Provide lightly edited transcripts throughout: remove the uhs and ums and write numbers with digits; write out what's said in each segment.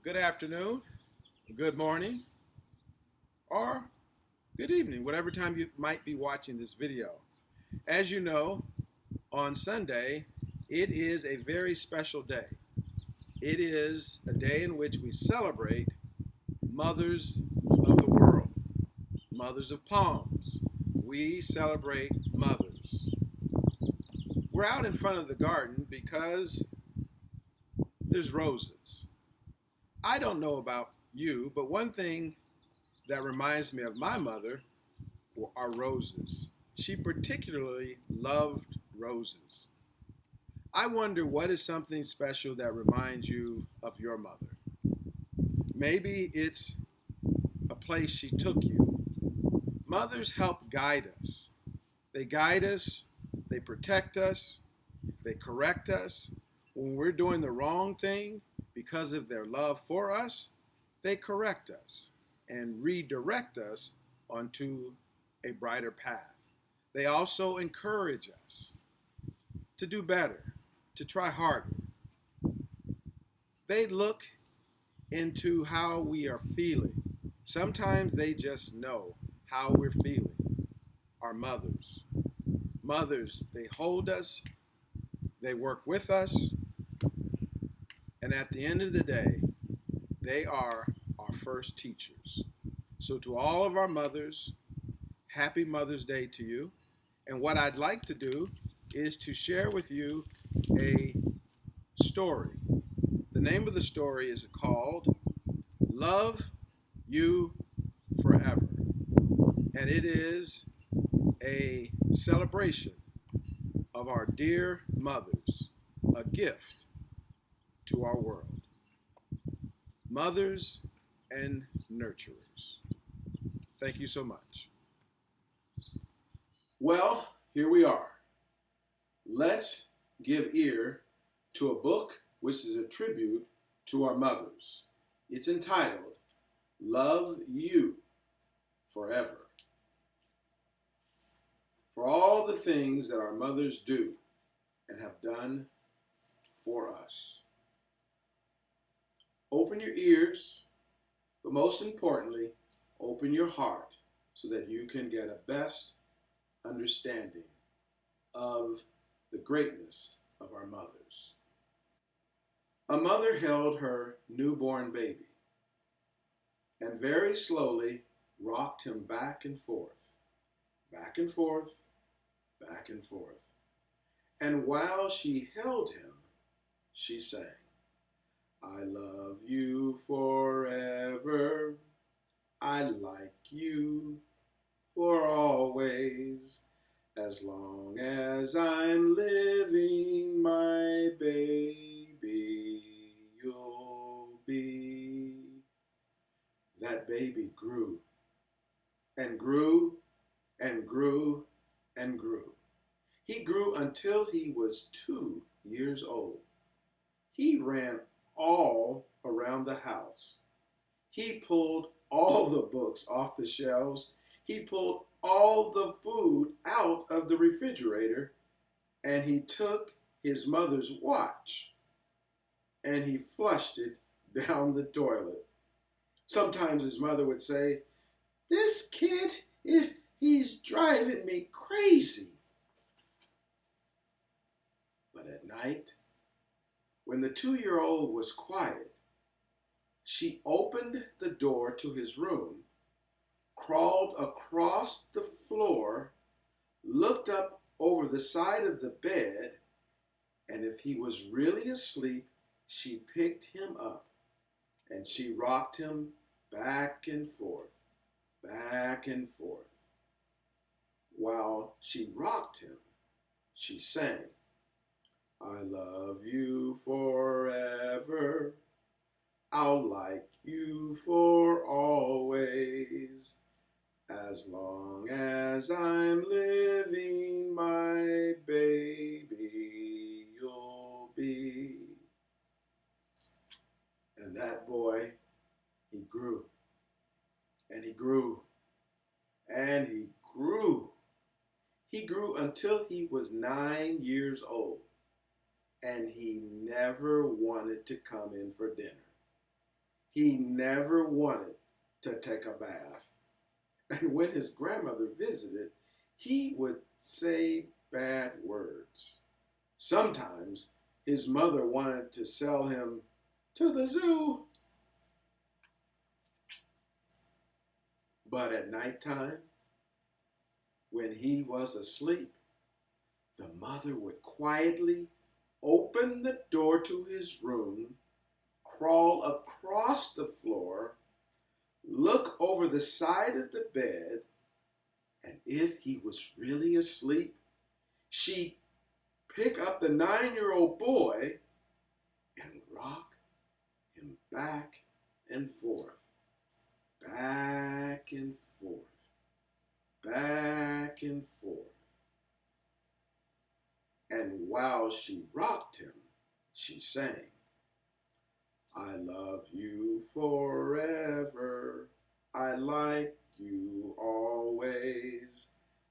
good afternoon, good morning, or good evening, whatever time you might be watching this video. As you know, on Sunday, it is a very special day. It is a day in which we celebrate mothers of the world, mothers of palms. We celebrate mothers. We're out in front of the garden because there's roses. I don't know about you, but one thing that reminds me of my mother are roses. She particularly loved roses. I wonder what is something special that reminds you of your mother. Maybe it's a place she took you. Mothers help guide us. They guide us, they protect us, they correct us. When we're doing the wrong thing because of their love for us, they correct us and redirect us onto a brighter path. They also encourage us to do better, to try harder. They look into how we are feeling. Sometimes they just know how we're feeling. Our mothers. Mothers, they hold us, they work with us, and at the end of the day, they are our first teachers. So, to all of our mothers, happy Mother's Day to you. And what I'd like to do is to share with you a story. The name of the story is called Love You Forever. And it is a celebration of our dear mothers, a gift to our world. Mothers and nurturers. Thank you so much. Well, here we are. Let's give ear to a book which is a tribute to our mothers. It's entitled Love You Forever. For all the things that our mothers do and have done for us. Open your ears, but most importantly, open your heart so that you can get a best understanding of the greatness of our mothers. A mother held her newborn baby and very slowly rocked him back and forth, back and forth, back and forth. And while she held him, she sang, I love you forever. I like you for always. As long as I'm living, my baby, you'll be. That baby grew and grew and grew and grew. He grew until he was 2 years old. He ran all around the house. He pulled all the books off the shelves. He pulled all the food out of the refrigerator, and he took his mother's watch and he flushed it down the toilet. Sometimes his mother would say, this kid, he's driving me crazy. But at night, when the 2-year-old was quiet, she opened the door to his room, crawled across the floor, looked up over the side of the bed, and if he was really asleep, she picked him up and she rocked him back and forth, back and forth. While she rocked him, she sang, I love you forever. I'll like you for always. As long as I'm living, my baby, you'll be. And that boy, he grew. And he grew. And he grew. He grew until he was 9 years old. And he never wanted to come in for dinner. He never wanted to take a bath. And when his grandmother visited, he would say bad words. Sometimes his mother wanted to sell him to the zoo. But at nighttime, when he was asleep, the mother would quietly open the door to his room, crawl across the floor, look over the side of the bed, and if he was really asleep, she'd pick up the 9-year-old boy and rock him back and forth, back and forth, back and forth. And while she rocked him, she sang, I love you forever. I like you always.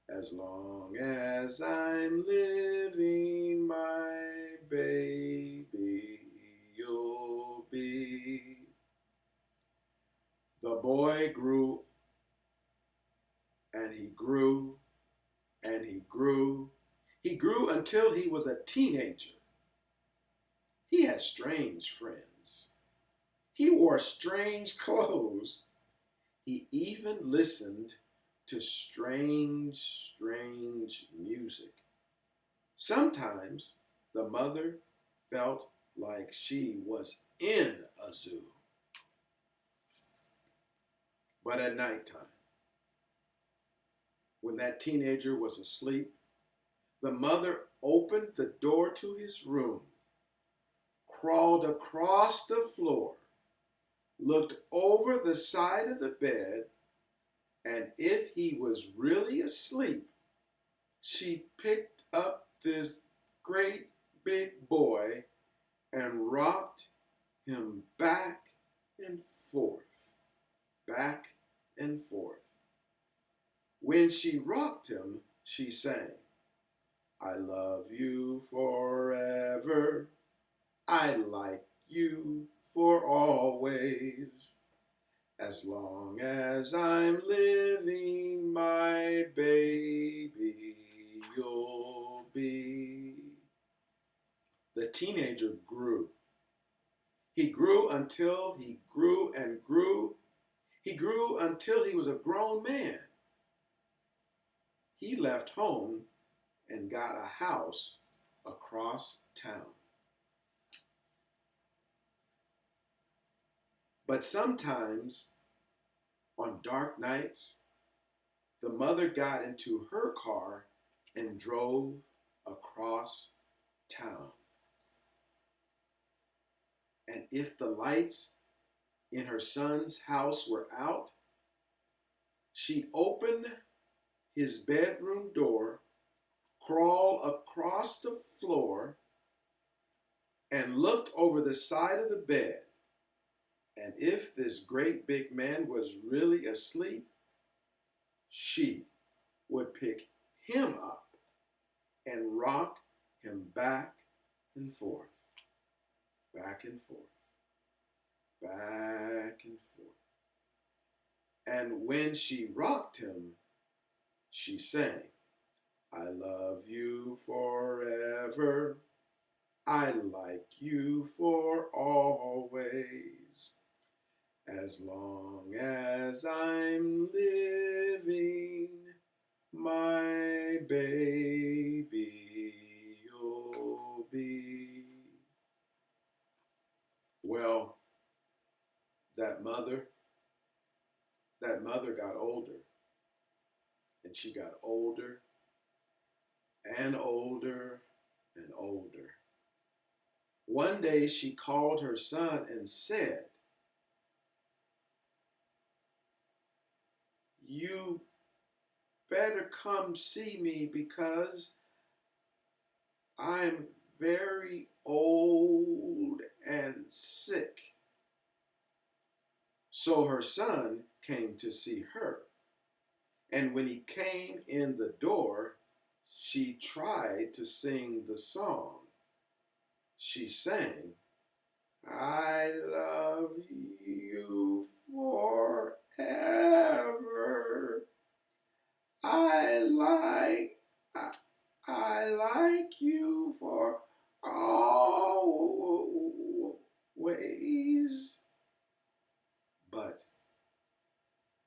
As long as I'm living, my baby, you'll be. The boy grew and he grew and he grew. He grew until he was a teenager. He had strange friends. He wore strange clothes. He even listened to strange, strange music. Sometimes the mother felt like she was in a zoo. But at nighttime, when that teenager was asleep, the mother opened the door to his room, crawled across the floor, looked over the side of the bed, and if he was really asleep, she picked up this great big boy and rocked him back and forth, back and forth. When she rocked him, she sang, I love you forever. I like you for always. As long as I'm living, my baby, you'll be. The teenager grew. He grew until he grew and grew. He grew until he was a grown man. He left home and got a house across town. But sometimes, on dark nights, the mother got into her car and drove across town. And if the lights in her son's house were out, she'd open his bedroom door, crawl across the floor, and looked over the side of the bed. And if this great big man was really asleep, she would pick him up and rock him back and forth, back and forth, back and forth. And when she rocked him, she sang, I love you forever. I like you for always. As long as I'm living, my baby, you'll be. Well, that mother got older, and she got older and older and older. One day she called her son and said, you better come see me because I'm very old and sick. So her son came to see her. And when he came in the door, she tried to sing the song. She sang, I love you forever. I like I, I like you for always. But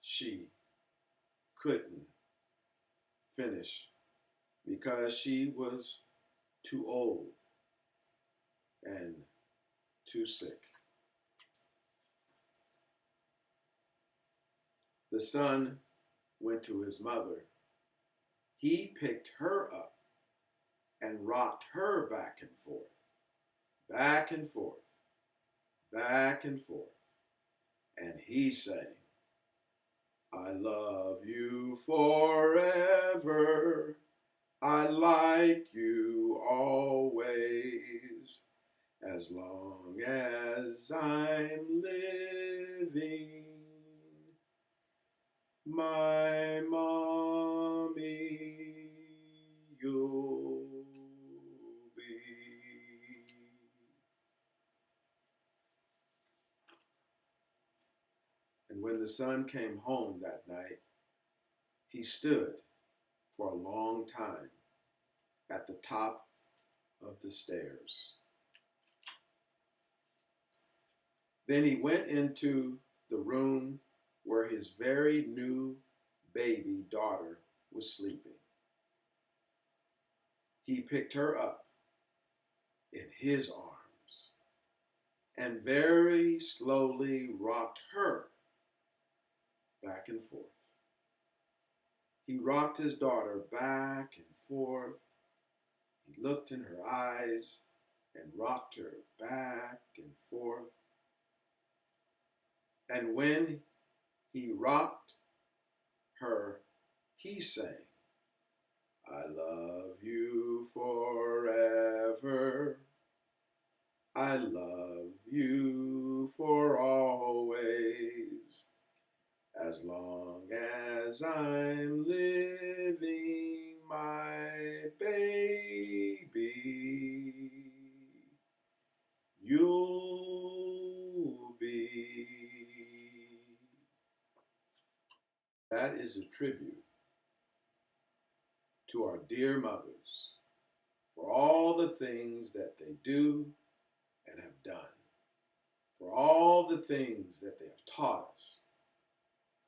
she couldn't finish because she was too old and too sick. The son went to his mother. He picked her up and rocked her back and forth, back and forth, back and forth. And he sang, I love you forever. I like you always. As long as I'm living, my mommy, you'll be. And when the son came home that night, he stood for a long time at the top of the stairs. Then he went into the room where his very new baby daughter was sleeping. He picked her up in his arms and very slowly rocked her back and forth. He rocked his daughter back and forth. He looked in her eyes and rocked her back and forth. And when he rocked her, he sang, I love you forever. I love you for always. As long as I'm living, my baby, you'll be. That is a tribute to our dear mothers for all the things that they do and have done, for all the things that they have taught us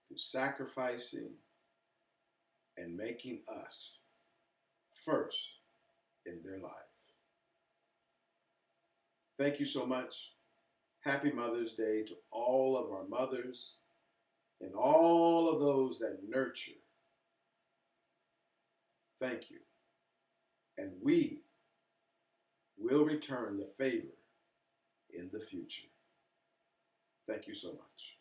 through sacrificing and making us first in their life. Thank you so much. Happy Mother's Day to all of our mothers and all of those that nurture. Thank you. And we will return the favor in the future. Thank you so much.